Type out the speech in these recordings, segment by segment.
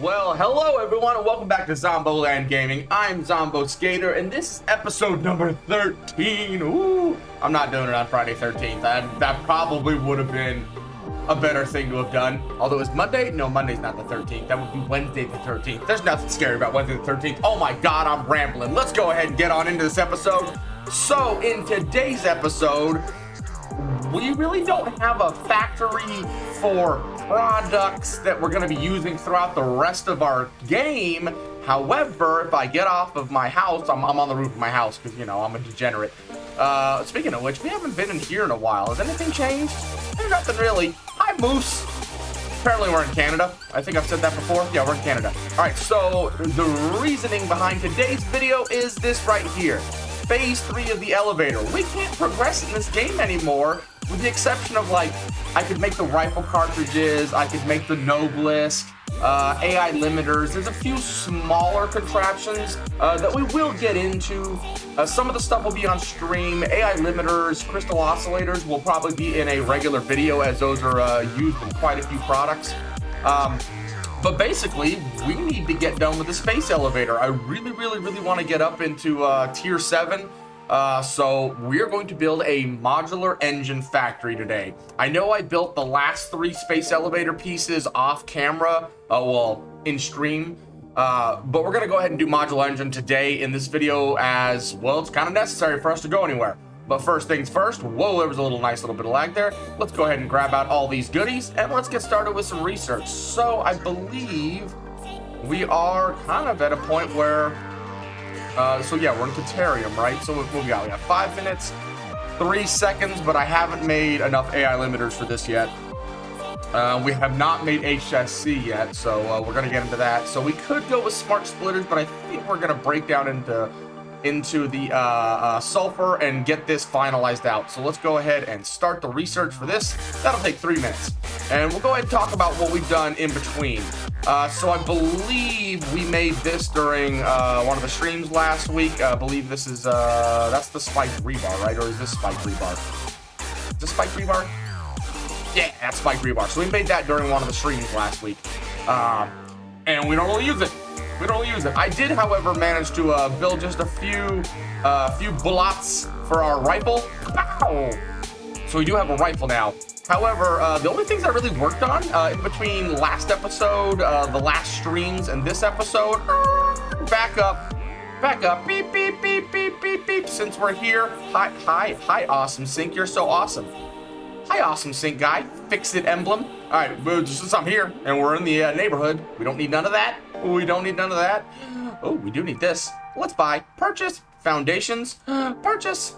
Well, hello everyone and welcome back to Zomboland Gaming. I'm Zombo Skater and this is episode number 13. Ooh, I'm not doing it on Friday 13th. That probably would have been a better thing to have done. Although it's Monday. No, Monday's not the 13th. That would be Wednesday the 13th. There's nothing scary about Wednesday the 13th. Oh my God, I'm rambling. Let's go ahead and get on into this episode. So in today's episode, we really don't have a factory for products that we're going to be using throughout the rest of our game. However, if I get off of my house, I'm on the roof of my house because, you know, I'm a degenerate. Speaking of which, we haven't been in here in a while. Has anything changed? Nothing really. Hi, Moose. Apparently we're in Canada. I think I've said that before. Yeah, we're in Canada. All right, so the reasoning behind today's video is this right here. Phase 3 of the elevator. We can't progress in this game anymore, with the exception of, like, I could make the rifle cartridges, I could make the Noblisk, AI limiters. There's a few smaller contraptions that we will get into. Some of the stuff will be on stream. AI limiters, crystal oscillators will probably be in a regular video, as those are used in quite a few products. But basically, we need to get done with the space elevator. I really want to get up into tier 7. So we're going to build a modular engine factory today. I know I built the last 3 space elevator pieces off camera, well, in stream. But we're going to go ahead and do modular engine today in this video as, well, it's kind of necessary for us to go anywhere. But first things first, whoa, there was a nice little bit of lag there. Let's go ahead and grab out all these goodies and let's get started with some research. So I believe we are kind of at a point where, so yeah, we're in Caterium, right? So what we got? We got 5 minutes, 3 seconds, but I haven't made enough AI limiters for this yet. We have not made HSC yet, so we're gonna get into that. So we could go with smart splitters, but I think we're gonna break down into the sulfur and get this finalized out. So let's go ahead and start the research for this. That'll take 3 minutes. And we'll go ahead and talk about what we've done in between. So I believe we made this during one of the streams last week. I believe this is, that's the spiked rebar, right? Or is this spiked rebar? Is this spiked rebar? Yeah, that's spiked rebar. So we made that during one of the streams last week. And we don't really use it. We don't use it. I did, however, manage to build just a few bullets for our rifle. Pow! So we do have a rifle now. However, the only things I really worked on in between last episode, the last streams, and this episode, back up, beep, beep, beep, beep, beep, beep. Since we're here, hi, Awesome Sync, you're so awesome. Hi, Awesome Sync guy, fix it emblem. All right, since I'm here and we're in the neighborhood, we don't need none of that. We don't need none of that. Oh, we do need this. Let's buy, purchase, foundations, purchase.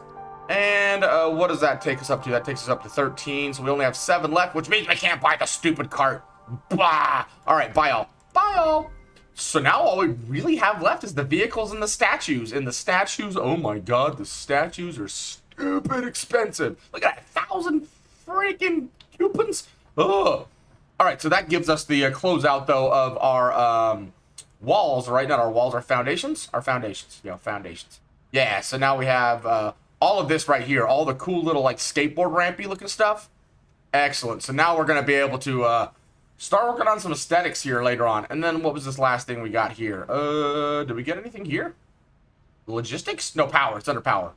And what does that take us up to? That takes us up to 13. So we only have 7 left, which means I can't buy the stupid cart. Blah. All right, buy all. Buy all. So now all we really have left is the vehicles and the statues. And the statues, oh my God, the statues are stupid expensive. Look at that, 1,000 freaking coupons. Ugh. All right, so that gives us the closeout, though, of our walls, right? Not our walls, our foundations. Our foundations, foundations. Yeah, so now we have all of this right here, all the cool little, like, skateboard rampy looking stuff. Excellent. So now we're going to be able to start working on some aesthetics here later on. And then what was this last thing we got here? Did we get anything here? Logistics? No, power. It's under power.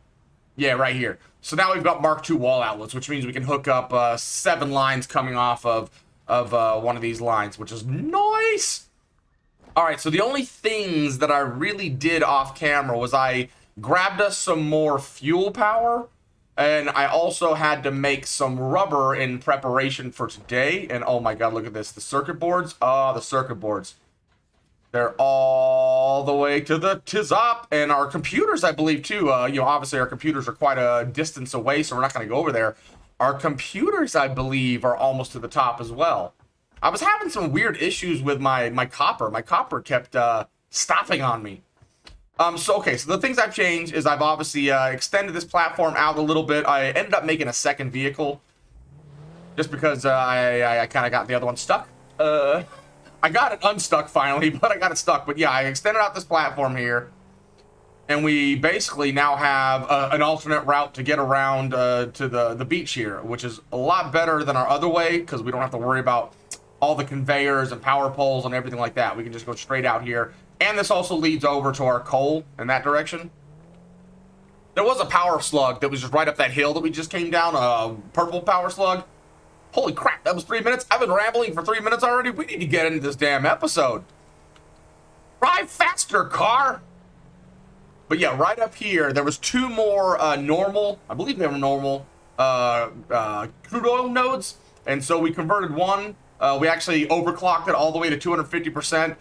Yeah, right here. So now we've got Mark II wall outlets, which means we can hook up 7 lines coming off of one of these lines, which is nice. All right, so the only things that I really did off camera was I grabbed us some more fuel power, and I also had to make some rubber in preparation for today. And oh my God, look at this, the circuit boards. The circuit boards. They're all the way to the top, and our computers, I believe, too. Obviously our computers are quite a distance away, so we're not going to go over there. Our computers, I believe, are almost to the top as well. I was having some weird issues with my copper. My copper kept stopping on me. So the things I've changed is I've obviously extended this platform out a little bit. I ended up making a second vehicle just because I kind of got the other one stuck. I got it unstuck finally, but I got it stuck. But yeah, I extended out this platform here. And we basically now have an alternate route to get around to the beach here, which is a lot better than our other way because we don't have to worry about all the conveyors and power poles and everything like that. We can just go straight out here. And this also leads over to our coal in that direction. There was a power slug that was just right up that hill that we just came down, a purple power slug. Holy crap, that was 3 minutes. I've been rambling for 3 minutes already. We need to get into this damn episode. Drive faster, car. But yeah, right up here, there was 2 more normal, I believe they were normal, crude oil nodes. And so we converted one. We actually overclocked it all the way to 250%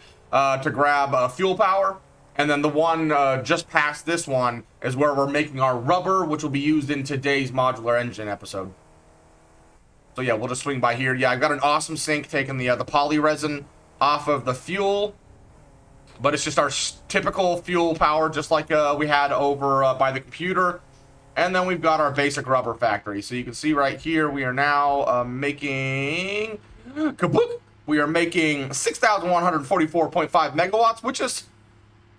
to grab fuel power. And then the one just past this one is where we're making our rubber, which will be used in today's modular engine episode. So yeah, we'll just swing by here. Yeah, I've got an awesome sink taking the poly resin off of the fuel. But it's just our typical fuel power, just like we had over by the computer. And then we've got our basic rubber factory. So you can see right here, we are now making... Kabook! We are making 6,144.5 megawatts, which is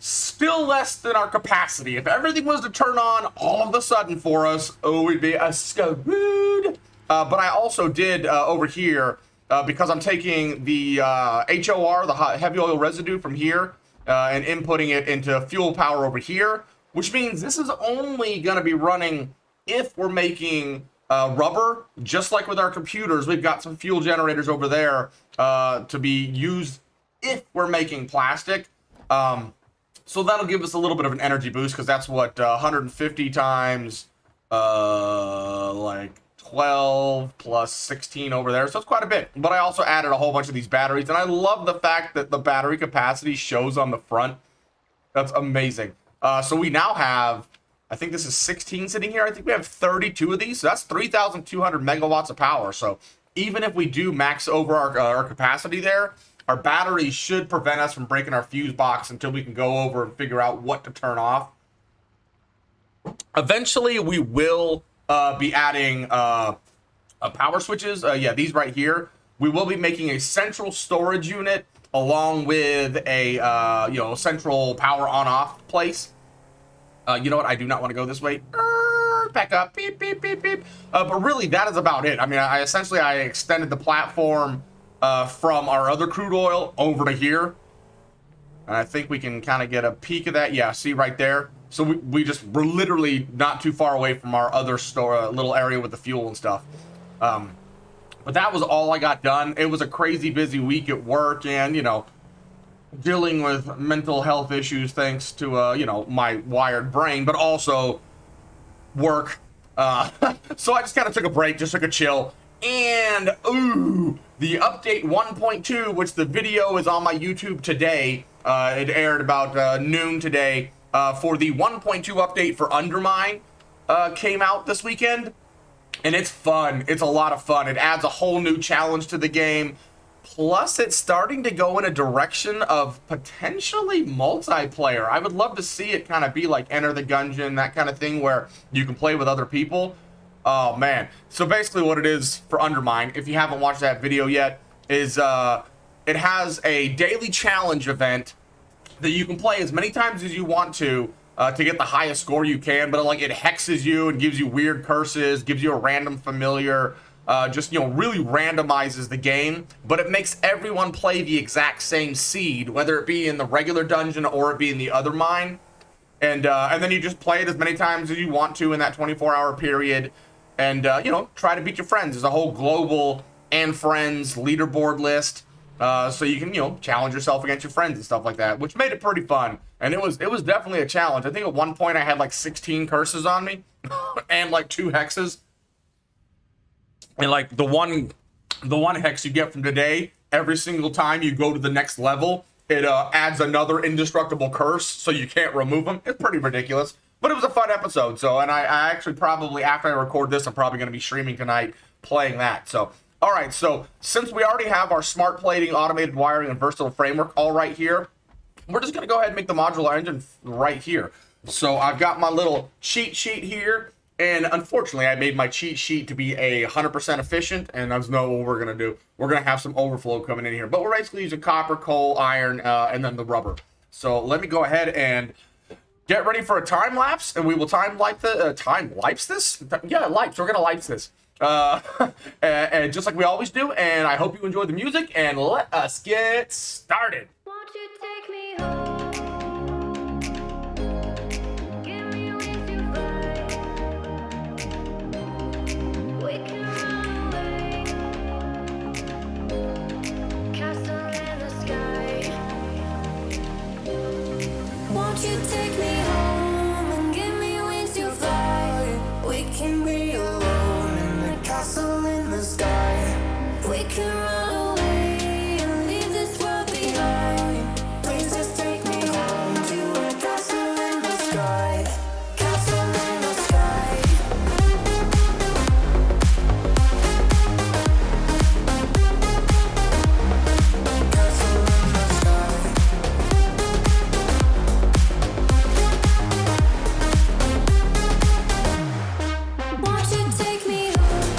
still less than our capacity. If everything was to turn on all of a sudden for us, we'd be a screwed. But I also did over here, because I'm taking the HOR, the heavy oil residue from here, and inputting it into fuel power over here, which means this is only going to be running if we're making rubber. Just like with our computers, we've got some fuel generators over there to be used if we're making plastic. So that'll give us a little bit of an energy boost, because that's what 150 times like 12 plus 16 over there, so it's quite a bit. But I also added a whole bunch of these batteries, and I love the fact that the battery capacity shows on the front. That's amazing. So we now have, I think this is 16 sitting here. I think we have 32 of these, so that's 3,200 megawatts of power. So even if we do max over our capacity there, our batteries should prevent us from breaking our fuse box until we can go over and figure out what to turn off. Eventually, we will be adding power switches. Yeah, these right here. We will be making a central storage unit along with a central power on-off place. You know what? I do not want to go this way. Back up. Beep, beep, beep, beep. But really, that is about it. I mean, I extended the platform from our other crude oil over to here. And I think we can kind of get a peek of that. Yeah, see right there. So we're literally not too far away from our other store, little area with the fuel and stuff. But that was all I got done. It was a crazy busy week at work, and dealing with mental health issues thanks to my wired brain, but also work. So I just kind of took a break, just took a chill. And the update 1.2, which the video is on my YouTube today. It aired about noon today. For the 1.2 update for Undermine came out this weekend, and it's fun. It's a lot of fun. It adds a whole new challenge to the game. Plus, it's starting to go in a direction of potentially multiplayer. I would love to see it kind of be like Enter the Gungeon, that kind of thing, where you can play with other people. Oh, man. So basically what it is for Undermine, if you haven't watched that video yet, is it has a daily challenge event that you can play as many times as you want to get the highest score you can, but it hexes you and gives you weird curses, gives you a random familiar, really randomizes the game, but it makes everyone play the exact same seed, whether it be in the regular dungeon or it be in the other mine, and then you just play it as many times as you want to in that 24-hour period, and try to beat your friends. There's a whole global and friends leaderboard list. So you can, challenge yourself against your friends and stuff like that, which made it pretty fun. And it was definitely a challenge. I think at one point I had like 16 curses on me and like 2 hexes. And like the one hex you get from today, every single time you go to the next level, it adds another indestructible curse, so you can't remove them. It's pretty ridiculous, but it was a fun episode. So, and I actually probably, after I record this, I'm probably going to be streaming tonight playing that. So, all right, so since we already have our smart plating, automated wiring, and versatile framework all right here, we're just going to go ahead and make the modular engine right here. So I've got my little cheat sheet here, and unfortunately I made my cheat sheet to be 100% efficient, and that's not what we're going to do. We're going to have some overflow coming in here, but we're basically using copper, coal, iron, and then the rubber. So let me go ahead and get ready for a time lapse, and we will time lapse this? Yeah, lapse. We're going to lapse this. and just like we always do. And I hope you enjoy the music. And let us get started. Won't you take me home? Give me wings to fly. We can run away. Castle in the sky. Won't you take me home and give me wings to fly? We can be alone in the castle in the sky. We can run away and leave this world behind. Please just take me home to a castle in the sky. Castle in the sky. Castle in the sky. Won't you take me home?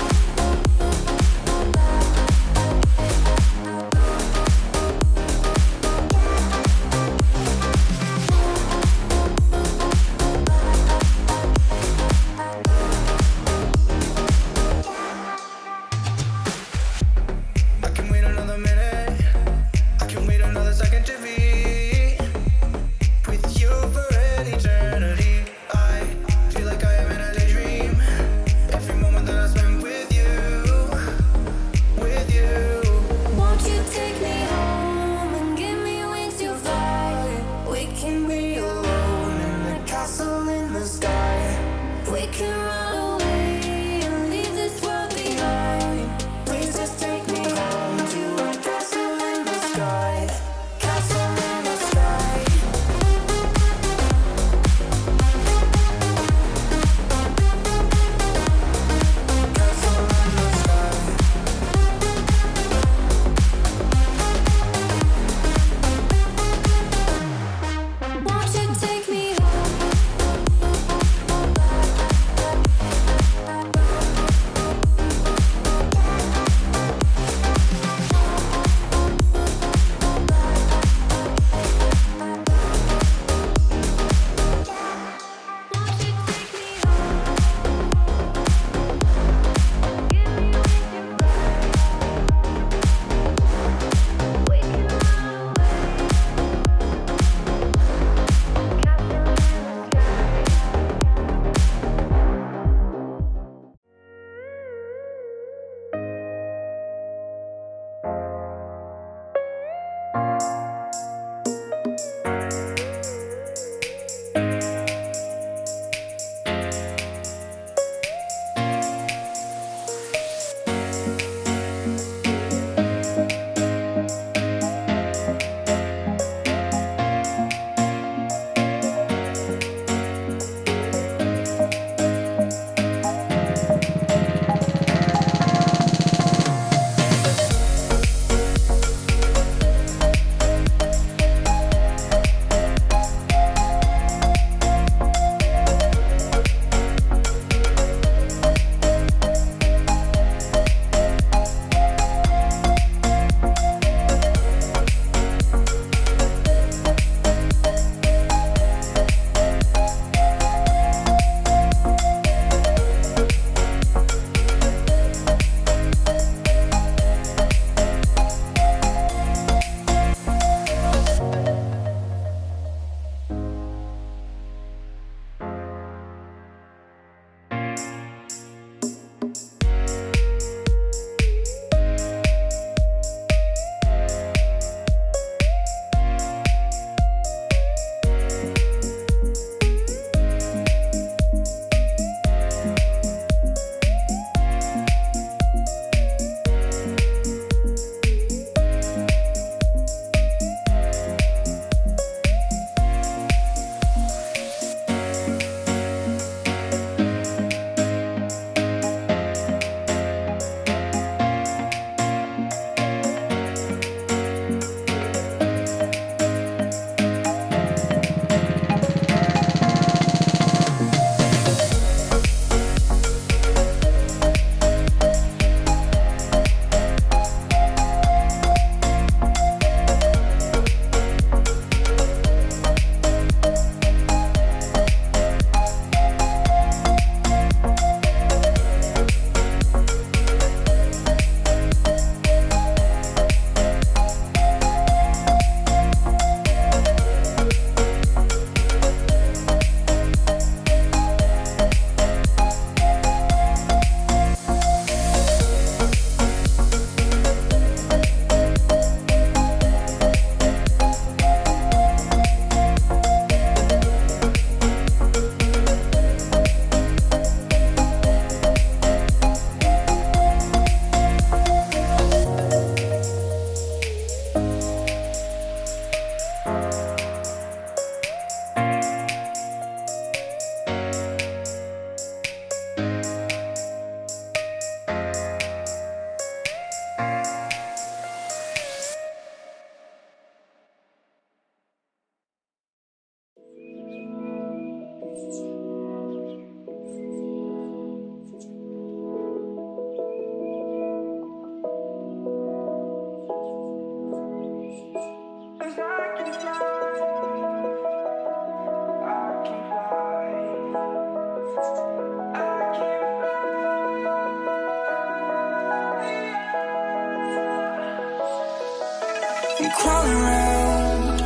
crawling around,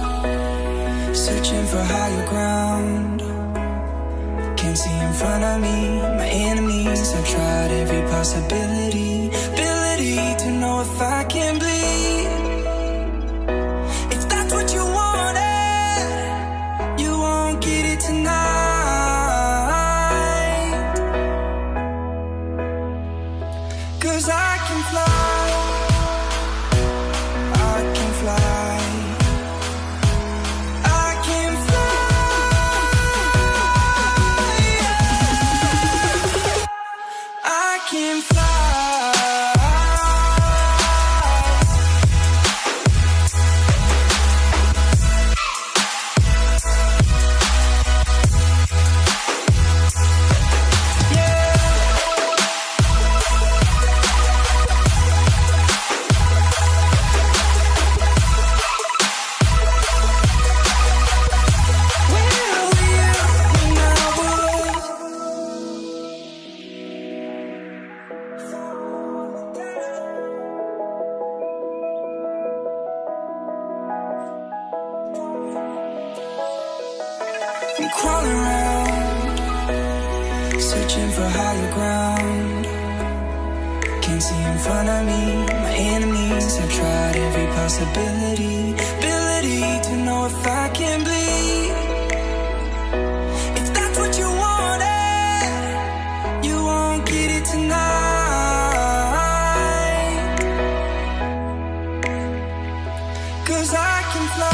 searching for higher ground. Can't see in front of me, my enemies. I've tried every possibility, ability to know if I can bleed. If that's what you wanted, you won't get it tonight. 'Cause I can fly, I can fly. Crawling around, searching for higher ground. Can't see in front of me, my enemies. I've tried every possibility, ability to know if I can bleed. If that's what you wanted, you won't get it tonight. 'Cause I can fly,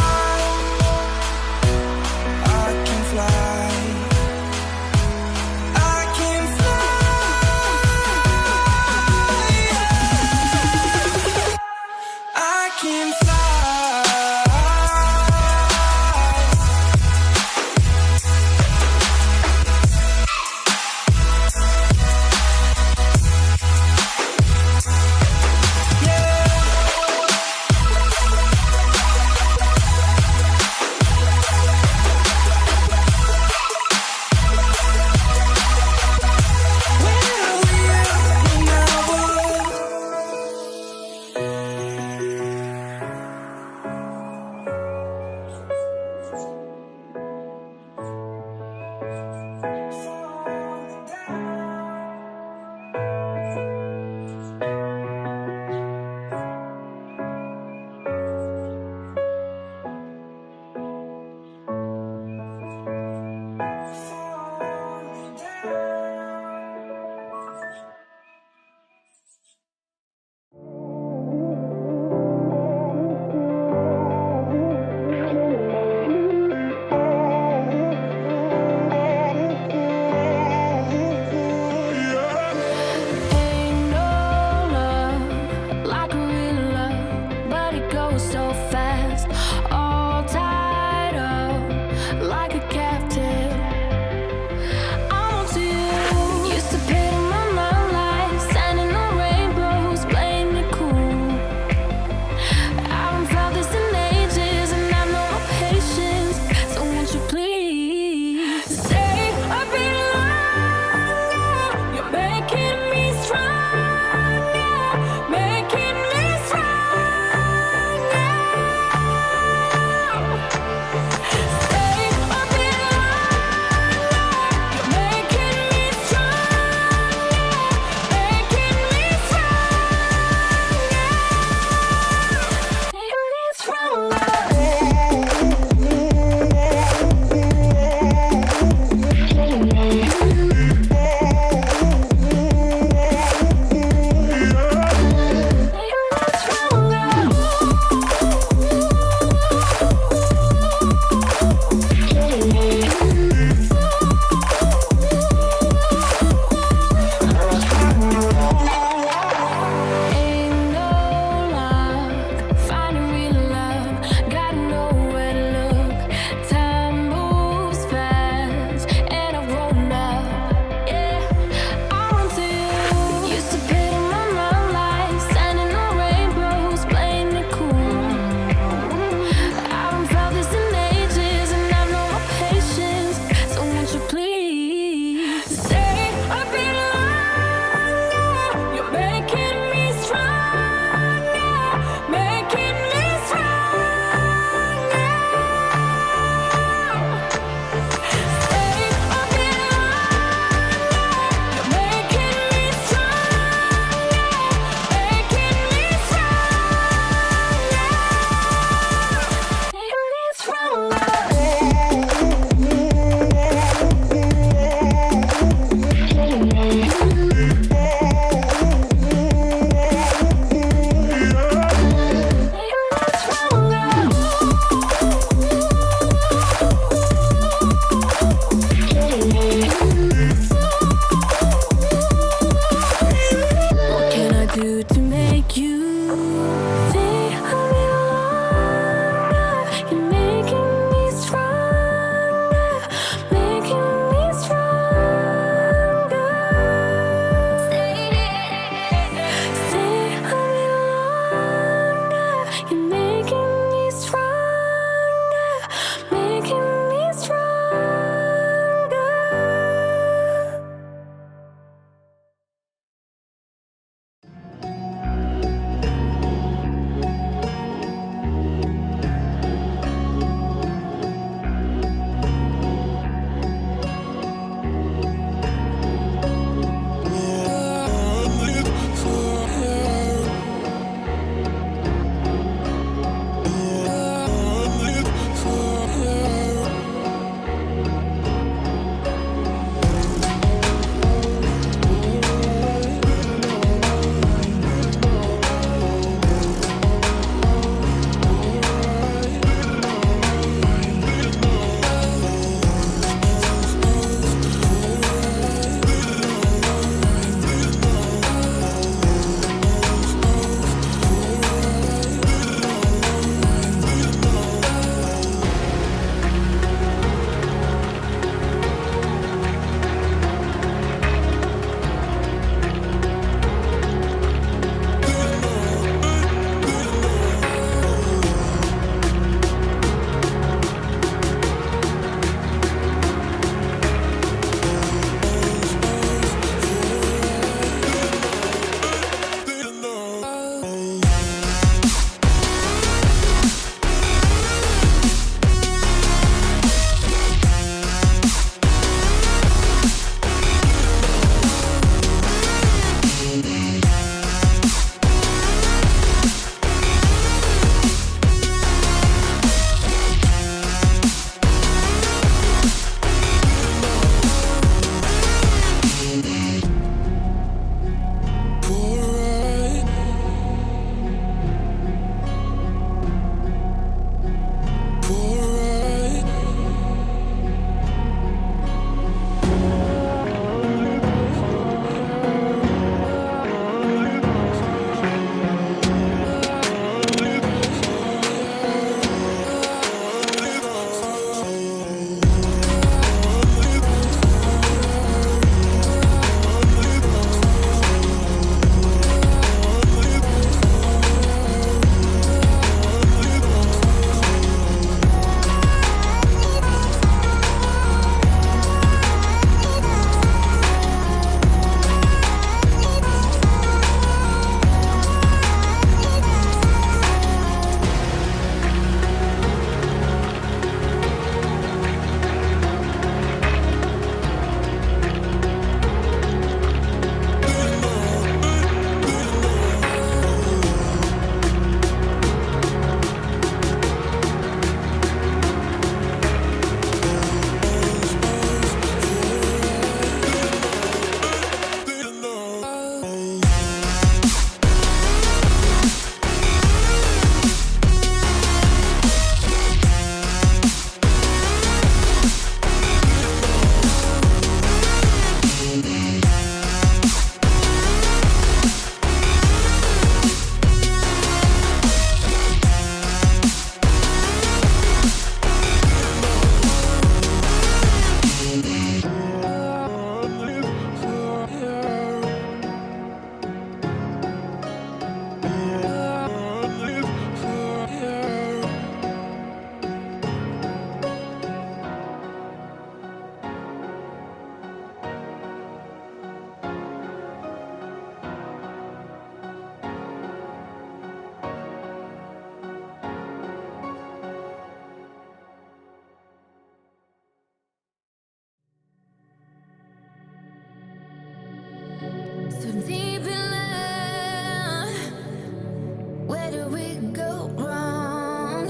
do we go wrong?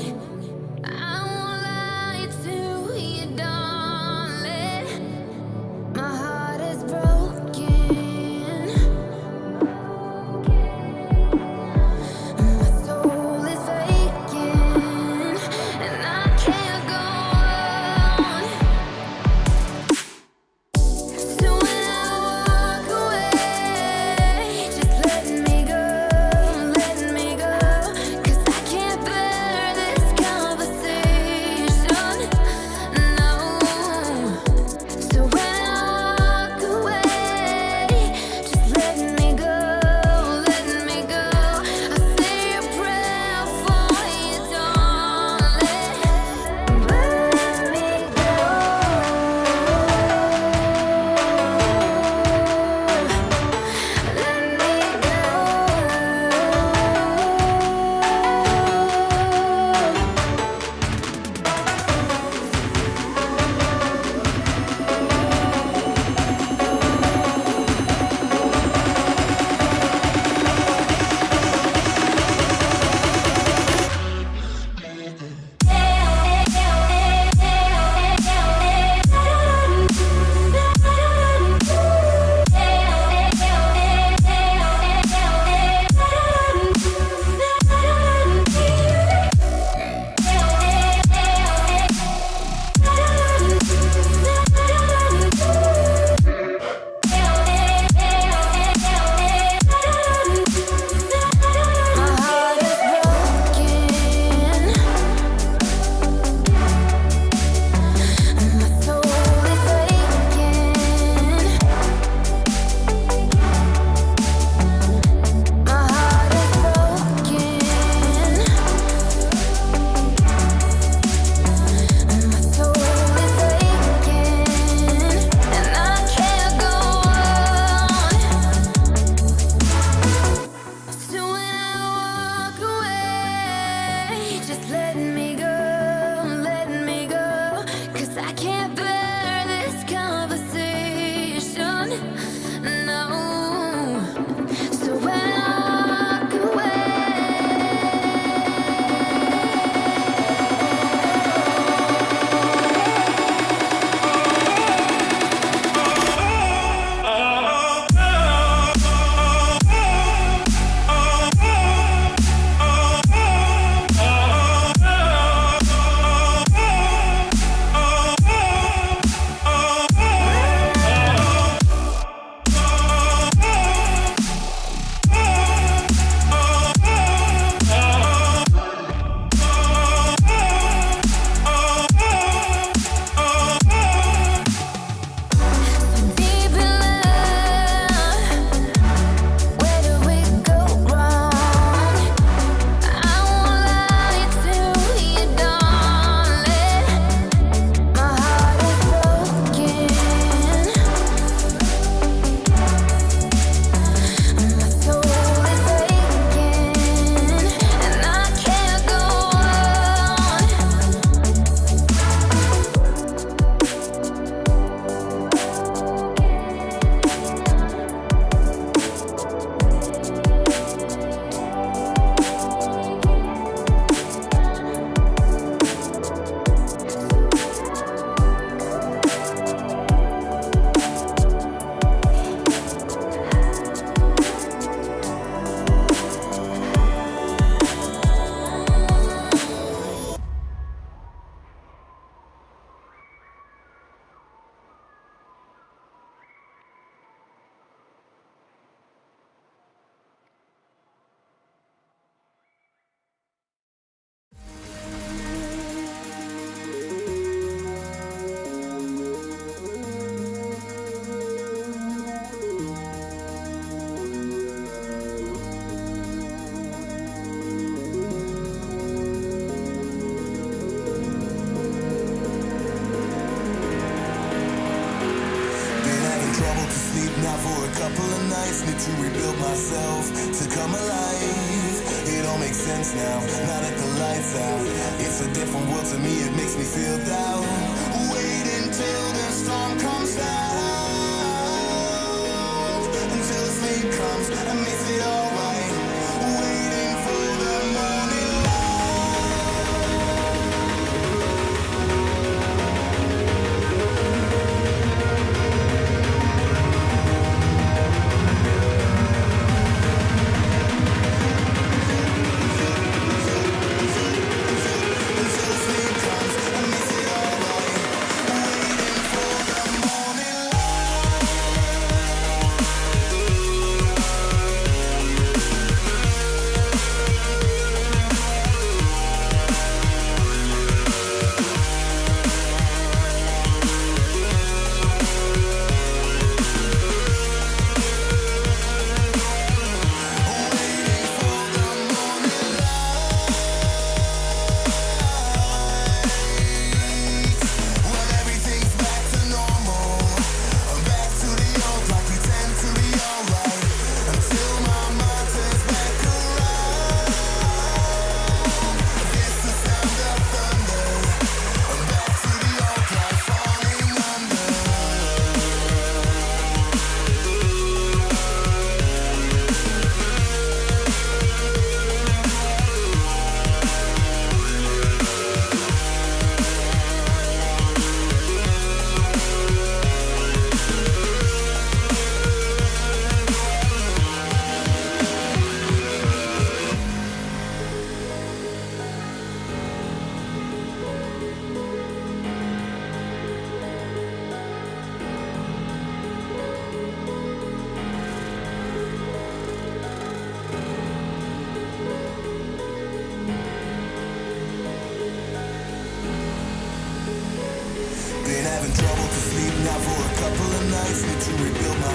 I won't lie to you, darling. My heart is broken. My soul is vacant, and I can't go on. So when I walk away, just let me go, 'cause I can't bear this conversation. No. So when I walk away, just let me go, let me go. I say a prayer for you, darling. Let me go. Let me My heart is broken. My soul is vacant. My heart is broken. My soul is vacant, and I can't go on. So when I walk away, just let me go, 'cause I can't bear this conversation. No. So when I walk away. Deep in love, where do we go wrong? I won't lie to you, darling. My heart is broken. My soul is vacant, and I can't go on. Been having trouble to sleep now for a couple of nights. Need to rebuild myself to come alive. It all makes sense now, now that the lights out. It's a different world to me, it makes me feel down. Wait until the storm comes down, until the sleep comes and makes it alright. Waiting for the morning.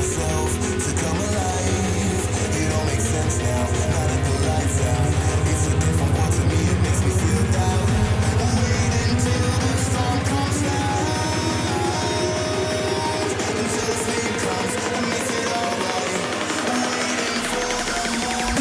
myself to come alive. It all makes sense now, now that the lights out. It's a different world to me, it makes me feel down. Wait until the storm comes down, until sleep comes and makes it alright. Waiting for the morning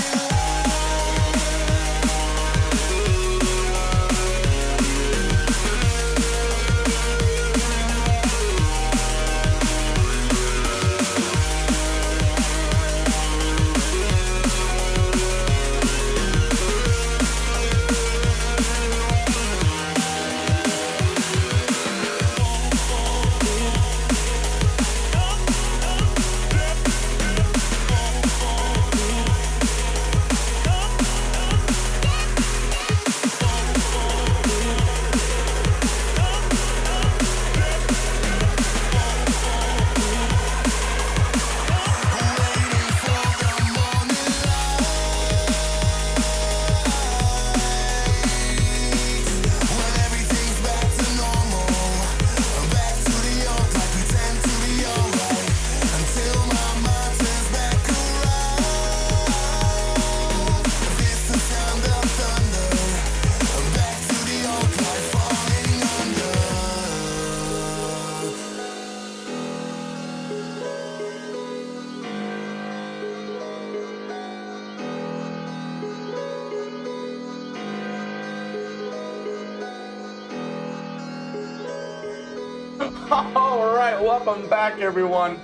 Alright, welcome back everyone.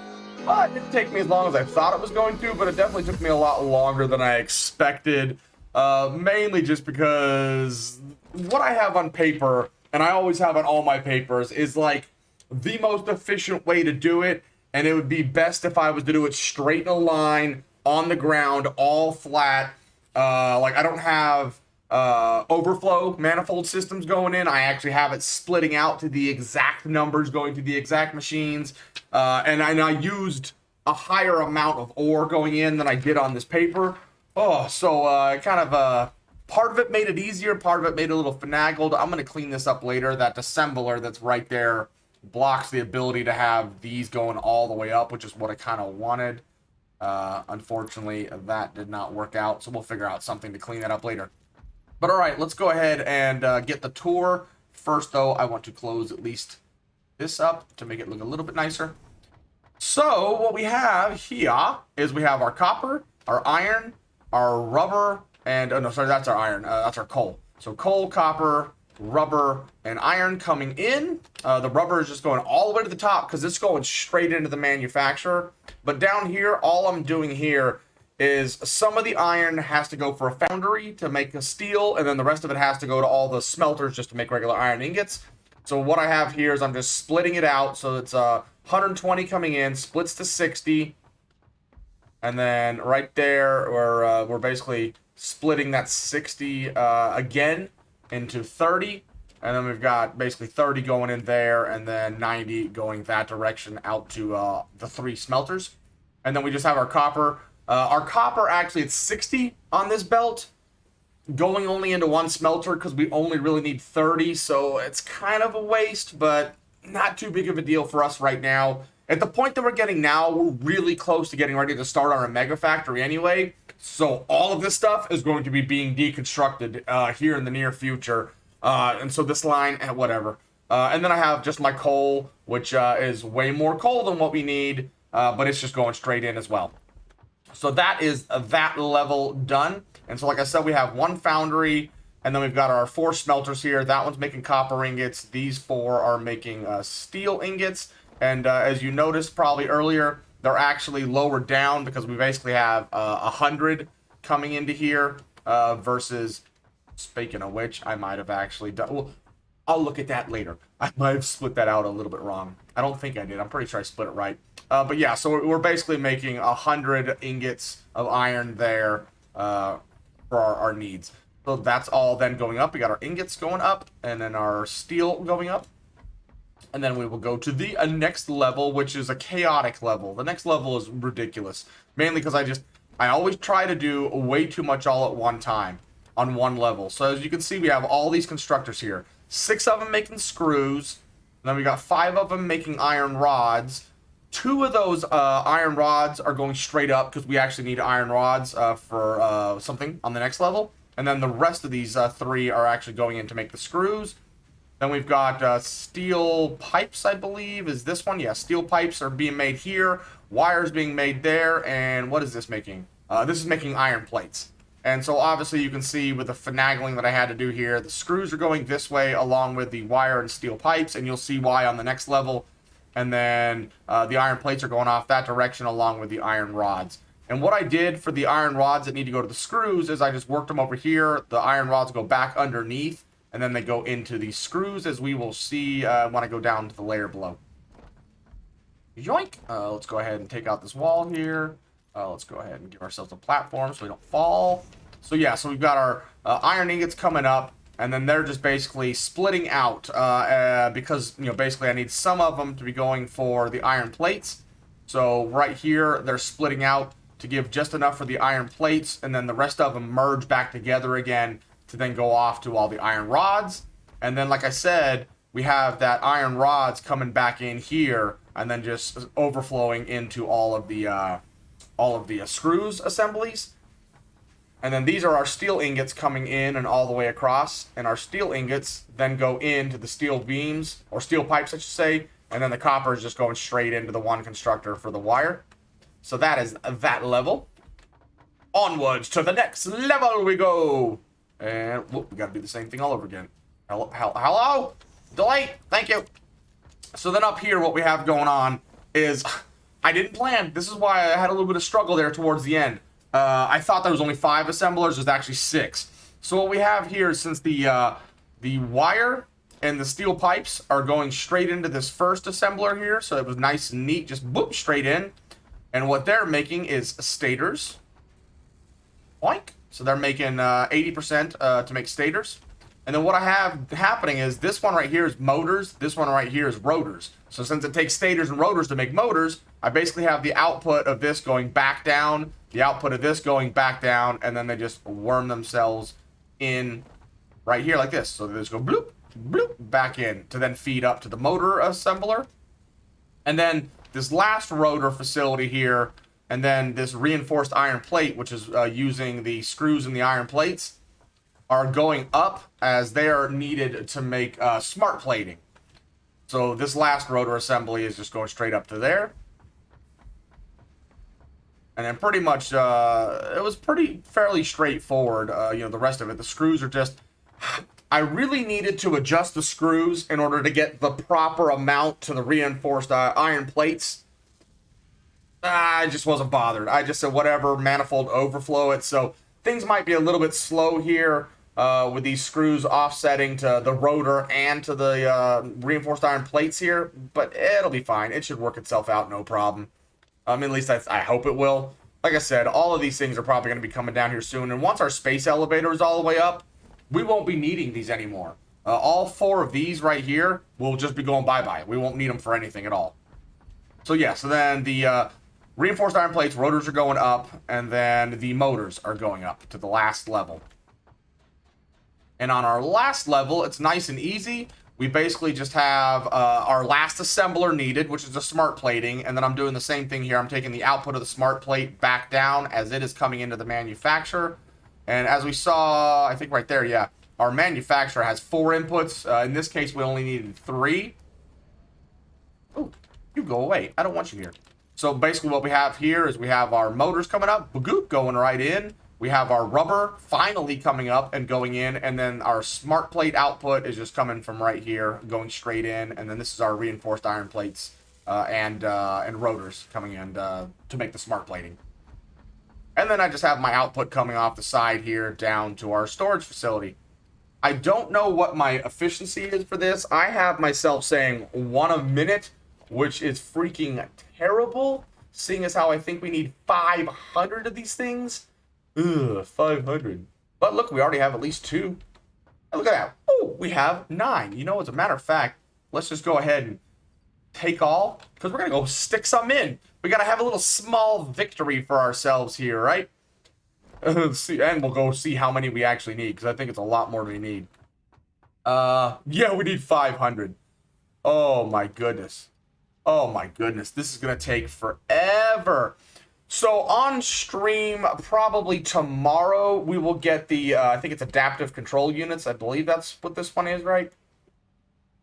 It didn't take me as long as I thought it was going to, but it definitely took me a lot longer than I expected. Mainly just because what I have on paper, and I always have on all my papers, is like the most efficient way to do it, and it would be best if I was to do it straight in a line, on the ground, all flat. Like I don't have overflow manifold systems going in. I actually have it splitting out to the exact numbers going to the exact machines, and I used a higher amount of ore going in than I did on this paper. So kind of part of it made it easier, part of it made it a little finagled. I'm going to clean this up later. That dissembler that's right there blocks the ability to have these going all the way up, which is what I kind of wanted. Unfortunately, that did not work out, so we'll figure out something to clean that up later. But alright, let's go ahead and get the tour. First, though, I want to close at least this up to make it look a little bit nicer. So, what we have here is we have our copper, our iron, our rubber, and... oh, no, sorry, that's our iron. That's our coal. So, coal, copper, rubber, and iron coming in. The rubber is just going all the way to the top because it's going straight into the manufacturer. But down here, all I'm doing here is some of the iron has to go for a foundry to make a steel, and then the rest of it has to go to all the smelters just to make regular iron ingots. So what I have here is I'm just splitting it out, so it's 120 coming in, splits to 60, and then right there we're basically splitting that 60 again into 30, and then we've got basically 30 going in there, and then 90 going that direction out to the 3 smelters. And then we just have our copper. Our copper, actually, it's 60 on this belt, going only into 1 smelter because we only really need 30, so it's kind of a waste, but not too big of a deal for us right now. At the point that we're getting now, we're really close to getting ready to start our mega factory anyway, so all of this stuff is going to be being deconstructed here in the near future, and so this line, whatever. And then I have just my coal, which is way more coal than what we need, but it's just going straight in as well. So that is that level done. And so like I said, we have 1 foundry, and then we've got our 4 smelters here. That one's making copper ingots. These 4 are making steel ingots. And as you noticed probably earlier, they're actually lower down because we basically have 100 coming into here versus, speaking of which, I might have actually done... Well, I'll look at that later. I might have split that out a little bit wrong. I don't think I did. I'm pretty sure I split it right. But yeah, so we're basically making 100 ingots of iron there for our needs. So that's all then going up. We got our ingots going up, and then our steel going up. And then we will go to the next level, which is a chaotic level. The next level is ridiculous. Mainly because I always try to do way too much all at one time on one level. So as you can see, we have all these constructors here. 6 of them making screws. And then we got 5 of them making iron rods. 2 of those iron rods are going straight up because we actually need iron rods for something on the next level. And then the rest of these 3 are actually going in to make the screws. Then we've got steel pipes, I believe. Is this one? Yeah, steel pipes are being made here. Wires being made there. And what is this making? This is making iron plates. And so obviously you can see with the finagling that I had to do here, the screws are going this way along with the wire and steel pipes. And you'll see why on the next level. And then the iron plates are going off that direction along with the iron rods. And what I did for the iron rods that need to go to the screws is I just worked them over here. The iron rods go back underneath, and then they go into the screws, as we will see when I go down to the layer below. Yoink! Let's go ahead and take out this wall here. Let's go ahead and give ourselves a platform so we don't fall. So yeah, so we've got our iron ingots coming up, and then they're just basically splitting out because, you know, basically I need some of them to be going for the iron plates. So right here, they're splitting out to give just enough for the iron plates, and then the rest of them merge back together again to then go off to all the iron rods. And then, like I said, we have that iron rods coming back in here and then just overflowing into all of the screws assemblies. And then these are our steel ingots coming in and all the way across, and our steel ingots then go into the steel beams, or steel pipes I should say, and then the copper is just going straight into the one constructor for the wire. So that is that level. Onwards to the next level we go. And whoop, we got to do the same thing all over again. Hello? Delay. Thank you. So then up here, what we have going on is I didn't plan. This is why I had a little bit of struggle there towards the end. I thought there was only 5 assemblers. There's actually 6. So what we have here is, since the wire and the steel pipes are going straight into this first assembler here, so it was nice and neat, just boop, straight in. And what they're making is stators. Oink. So they're making 80% to make stators. And then what I have happening is this one right here is motors. This one right here is rotors. So since it takes stators and rotors to make motors, I basically have the output of this going back down, the output of this going back down, and then they just worm themselves in right here like this. So they just go bloop, bloop, back in to then feed up to the motor assembler. And then this last rotor facility here, and then this reinforced iron plate, which is using the screws and the iron plates, are going up as they are needed to make smart plating. So this last rotor assembly is just going straight up to there. And then pretty much, it was fairly straightforward, you know, the rest of it. The screws are just... I really needed to adjust the screws in order to get the proper amount to the reinforced iron plates. I just wasn't bothered. I just said, whatever, manifold overflow it. So things might be a little bit slow here with these screws offsetting to the rotor and to the reinforced iron plates here. But it'll be fine. It should work itself out, no problem. At least I hope it will. Like I said, all of these things are probably going to be coming down here soon. And once our space elevator is all the way up, we won't be needing these anymore. All 4 of these right here will just be going bye-bye. We won't need them for anything at all. So yeah, so then the reinforced iron plates, rotors are going up, and then the motors are going up to the last level. And on our last level, it's nice and easy. We basically just have our last assembler needed, which is the smart plating, and then I'm doing the same thing here. I'm taking the output of the smart plate back down as it is coming into the manufacturer. And as we saw, I think right there, yeah, our manufacturer has 4 inputs. In this case, we only needed 3. Oh, you go away. I don't want you here. So basically what we have here is we have our motors coming up, bagoop, going right in. We have our rubber finally coming up and going in, and then our smart plate output is just coming from right here, going straight in, and then this is our reinforced iron plates and rotors coming in to make the smart plating. And then I just have my output coming off the side here down to our storage facility. I don't know what my efficiency is for this. I have myself saying 1 a minute, which is freaking terrible, seeing as how I think we need 500 of these things. Ugh, 500. But look, we already have at least 2. And look at that. Oh, we have 9. You know, as a matter of fact, let's just go ahead and take all, because we're going to go stick some in. We got to have a little small victory for ourselves here, right? See, and we'll go see how many we actually need, because I think it's a lot more than we need. Yeah, we need 500. Oh, my goodness. Oh my goodness, this is gonna take forever. So on stream, probably tomorrow, we will get the, I think it's adaptive control units. I believe that's what this one is, right?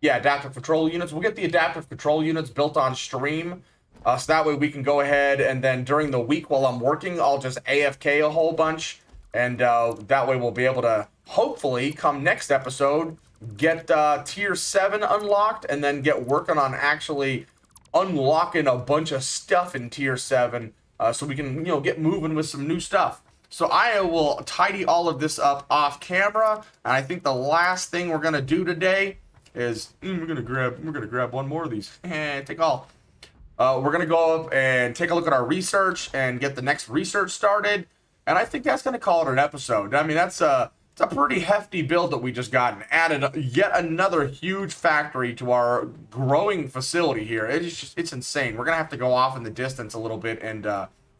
Yeah, adaptive control units. We'll get the adaptive control units built on stream. So that way we can go ahead and then during the week while I'm working, I'll just AFK a whole bunch. And that way we'll be able to, hopefully, come next episode, get tier 7 unlocked and then get working on actually unlocking a bunch of stuff in tier 7 so we can, get moving with some new stuff. So I will tidy all of this up off camera. And I think the last thing we're going to do today is we're gonna grab one more of these. Take all. We're gonna go up and take a look at our research and get the next research started. And I think that's gonna call it an episode. I mean, it's a pretty hefty build that we just got and added yet another huge factory to our growing facility here. It's insane. We're gonna have to go off in the distance a little bit and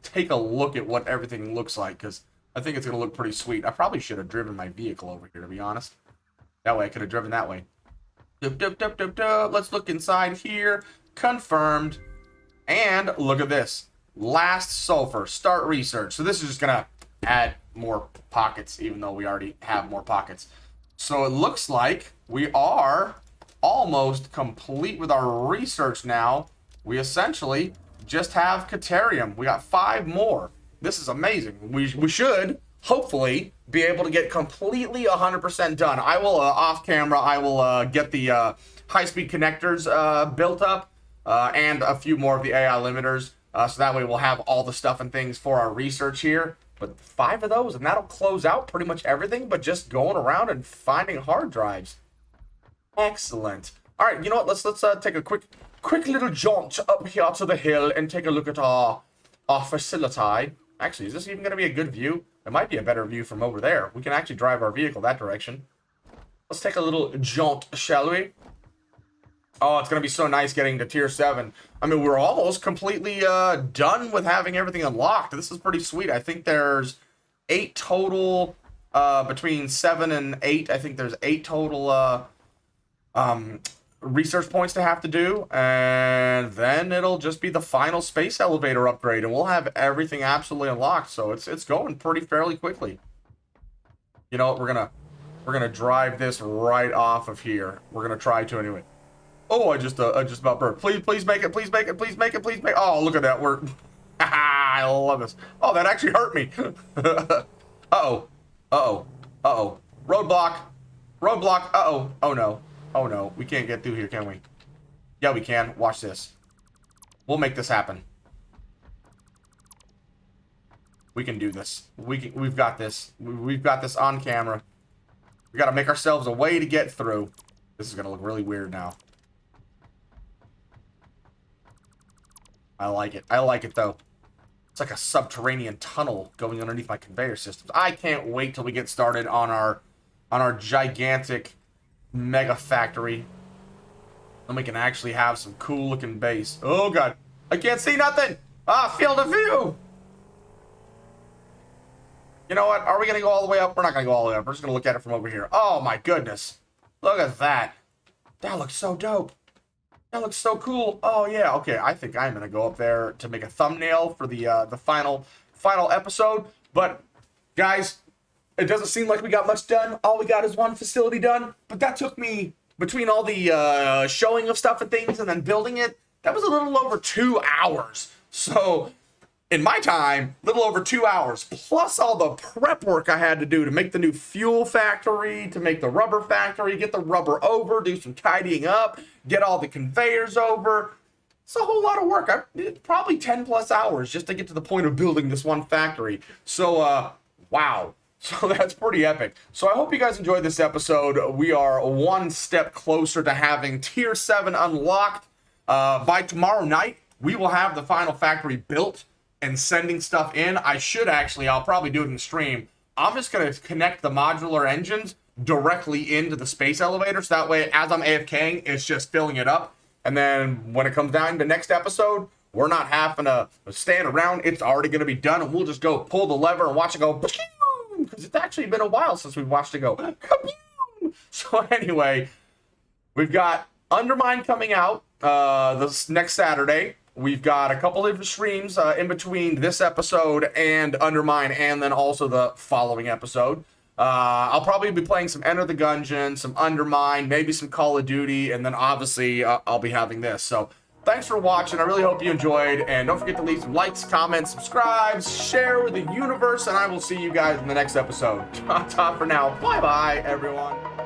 take a look at what everything looks like because I think it's gonna look pretty sweet. I probably should have driven my vehicle over here, to be honest. That way I could have driven that way. Let's look inside here. Confirmed. And look at this. Last sulfur. Start research. So this is just going to add more pockets, even though we already have more pockets. So it looks like we are almost complete with our research now. We essentially just have Caterium. We got 5 more. This is amazing. We should, hopefully, be able to get completely 100% done. I will, off camera, I will get the high-speed connectors built up and a few more of the AI limiters. So that way we'll have all the stuff and things for our research here. But 5 of those, and that'll close out pretty much everything, but just going around and finding hard drives. Excellent. All right, you know what? Let's take a quick little jaunt up here to the hill and take a look at our facility. Actually, is this even going to be a good view? It might be a better view from over there. We can actually drive our vehicle that direction. Let's take a little jaunt, shall we? Oh, it's going to be so nice getting to tier 7. I mean, we're almost completely done with having everything unlocked. This is pretty sweet. I think there's 8 total, between 7 and 8. I think there's 8 total research points to have to do. And then it'll just be the final space elevator upgrade. And we'll have everything absolutely unlocked. So it's going pretty fairly quickly. You know what? We're gonna drive this right off of here. We're going to try to anyway. Oh, I just about burped. Please make it. Please make it. Please make it. Please make it. Oh, look at that. I love this. Oh, that actually hurt me. Uh-oh. Uh-oh. Uh-oh. Roadblock. Roadblock. Uh-oh. Oh, no. Oh, no. We can't get through here, can we? Yeah, we can. Watch this. We'll make this happen. We can do this. We've got this. We've got this on camera. We got to make ourselves a way to get through. This is going to look really weird now. I like it. I like it, though. It's like a subterranean tunnel going underneath my conveyor systems. I can't wait till we get started on our gigantic mega factory. Then we can actually have some cool looking base. Oh, God. I can't see nothing. Field of view. You know what? Are we going to go all the way up? We're not going to go all the way up. We're just going to look at it from over here. Oh, my goodness. Look at that. That looks so dope. That looks so cool. Oh, yeah. Okay, I think I'm going to go up there to make a thumbnail for the final episode. But, guys, it doesn't seem like we got much done. All we got is one facility done. But that took me, between all the showing of stuff and things and then building it, that was a little over 2 hours. So, in my time, a little over 2 hours, plus all the prep work I had to do to make the new fuel factory, to make the rubber factory, get the rubber over, do some tidying up, get all the conveyors over. It's a whole lot of work. Probably 10 plus hours just to get to the point of building this one factory. So, wow. So that's pretty epic. So I hope you guys enjoyed this episode. We are one step closer to having tier 7 unlocked. By tomorrow night, we will have the final factory built and sending stuff in. I'll probably do it in stream. I'm just going to connect the modular engines directly into the space elevator. So that way, as I'm AFKing, it's just filling it up. And then when it comes down to next episode, we're not having to stand around. It's already going to be done. And we'll just go pull the lever and watch it go. Because it's actually been a while since we've watched it go. So anyway, we've got Undermine coming out this next Saturday. We've got a couple of streams in between this episode and Undermine, and then also the following episode. I'll probably be playing some Enter the Gungeon, some Undermine, maybe some Call of Duty, and then obviously I'll be having this. So thanks for watching. I really hope you enjoyed, and don't forget to leave some likes, comments, subscribe, share with the universe, and I will see you guys in the next episode. Ta-ta for now. Bye-bye, everyone.